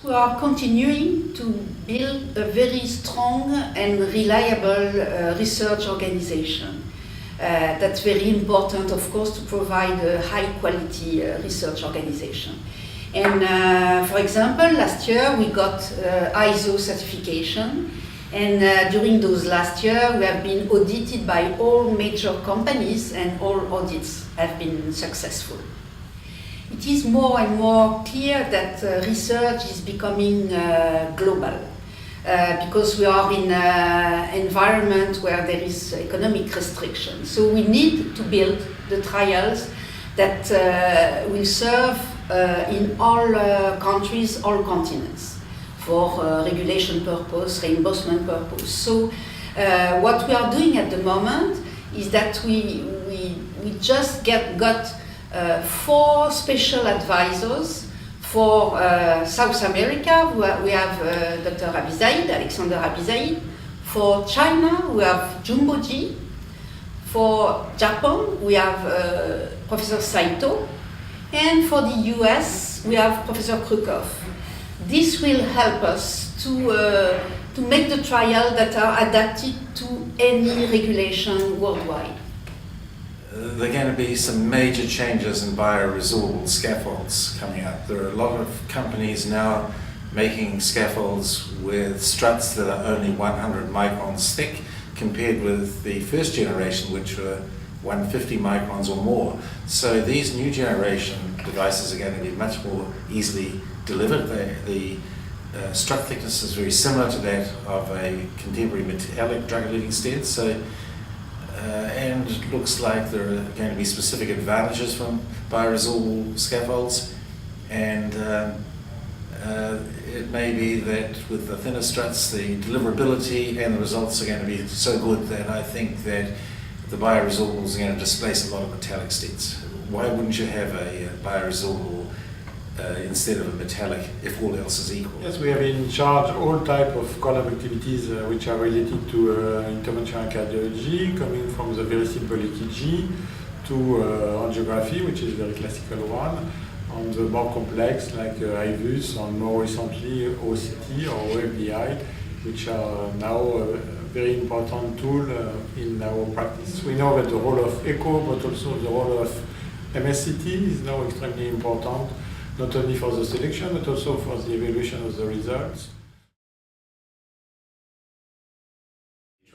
We are continuing to build a very strong and reliable research organization. That's very important, of course, to provide a high-quality research organization. And for example, last year we got ISO certification, and during those last year we have been audited by all major companies, and all audits have been successful. It is more and more clear that research is becoming global because we are in an environment where there is economic restriction. So we need to build the trials that will serve in all countries, all continents, for regulation purpose, reimbursement purpose. So what we are doing at the moment is that we just got 4 special advisors for South America. We have Dr. Abizaid, Alexander Abizaid. For China, we have Jumboji. For Japan, we have Professor Saito. And for the US, we have Professor Krukov. This will help us to make the trials that are adapted to any regulation worldwide. There are going to be some major changes in bioresorbable scaffolds coming up. There are a lot of companies now making scaffolds with struts that are only 100 microns thick, compared with the first generation, which were 150 microns or more. So these new generation devices are going to be much more easily delivered. The strut thickness is very similar to that of a contemporary metallic drug-eluting stent. So and it looks like there are going to be specific advantages from bioresorbable scaffolds, and it may be that with the thinner struts the deliverability and the results are going to be so good that I think that the bioresorbables are going to displace a lot of metallic stents. Why wouldn't you have a bioresorbable instead of a metallic if all else is equal? Yes, we have in charge all type of collab activities which are related to interventional cardiology, coming from the very simple EKG to angiography, which is a very classical one, on the more complex like IVUS, and more recently OCT or OFDI, which are now a very important tool in our practice. We know that the role of echo, but also the role of MSCT is now extremely important, not only for the selection, but also for the evaluation of the results.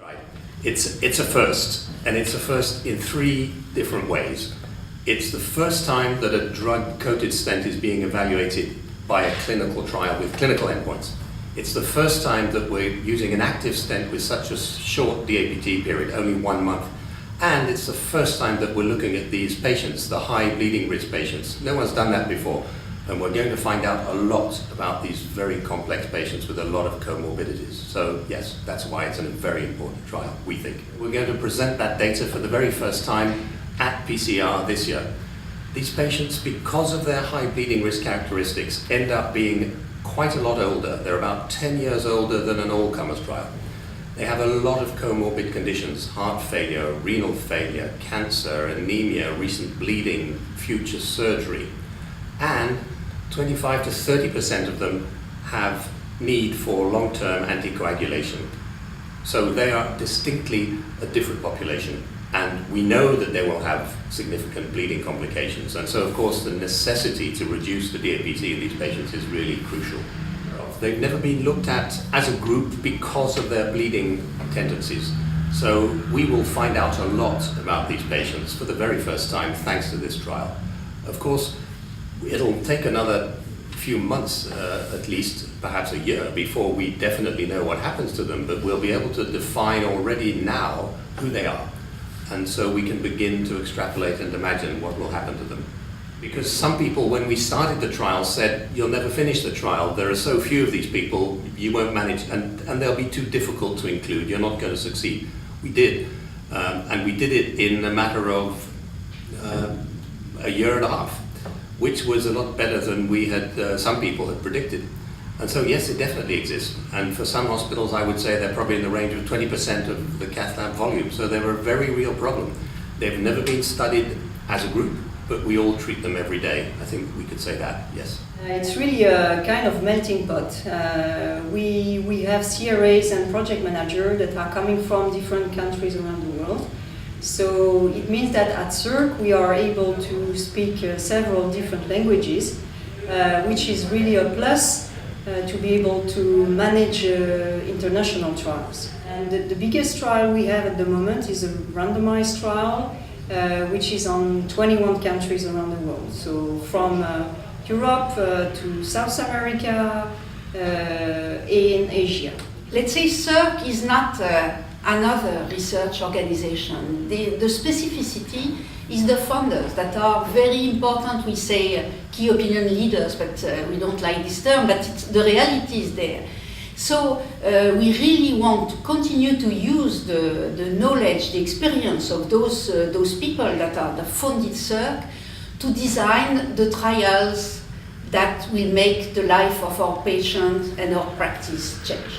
Right. It's a first, and it's a first in 3 different ways. It's the first time that a drug-coated stent is being evaluated by a clinical trial with clinical endpoints. It's the first time that we're using an active stent with such a short DAPT period, only 1 month. And it's the first time that we're looking at these patients, the high bleeding risk patients. No one's done that before. And we're going to find out a lot about these very complex patients with a lot of comorbidities. So yes, that's why it's a very important trial, we think. We're going to present that data for the very first time at PCR this year. These patients, because of their high bleeding risk characteristics, end up being quite a lot older. They're about 10 years older than an all-comers trial. They have a lot of comorbid conditions: heart failure, renal failure, cancer, anemia, recent bleeding, future surgery. And 25 to 30% of them have need for long-term anticoagulation. So they are distinctly a different population, and we know that they will have significant bleeding complications. And so, of course, the necessity to reduce the DAPT in these patients is really crucial. They've never been looked at as a group because of their bleeding tendencies. So we will find out a lot about these patients for the very first time thanks to this trial. Of course, it'll take another few months, at least perhaps a year, before we definitely know what happens to them, but we'll be able to define already now who they are. And so we can begin to extrapolate and imagine what will happen to them. Because some people, when we started the trial, said, you'll never finish the trial, there are so few of these people, you won't manage, and they'll be too difficult to include, you're not going to succeed. We did, and we did it in a matter of a year and a half, which was a lot better than we had, some people had predicted. And so yes, it definitely exists. And for some hospitals, I would say they're probably in the range of 20% of the cath lab volume. So they're a very real problem. They've never been studied as a group, but we all treat them every day. I think we could say that, yes. It's really a kind of melting pot. We have CRAs and project managers that are coming from different countries around the world. So it means that at CERC we are able to speak several different languages, which is really a plus to be able to manage international trials. And the biggest trial we have at the moment is a randomized trial, which is on 21 countries around the world. So from Europe to South America, in Asia. Let's say CERC is not another research organization. The specificity is the funders that are very important. We say key opinion leaders, but we don't like this term, but the reality is there. So we really want to continue to use the knowledge, the experience of those people that are the funded CERC to design the trials that will make the life of our patients and our practice change.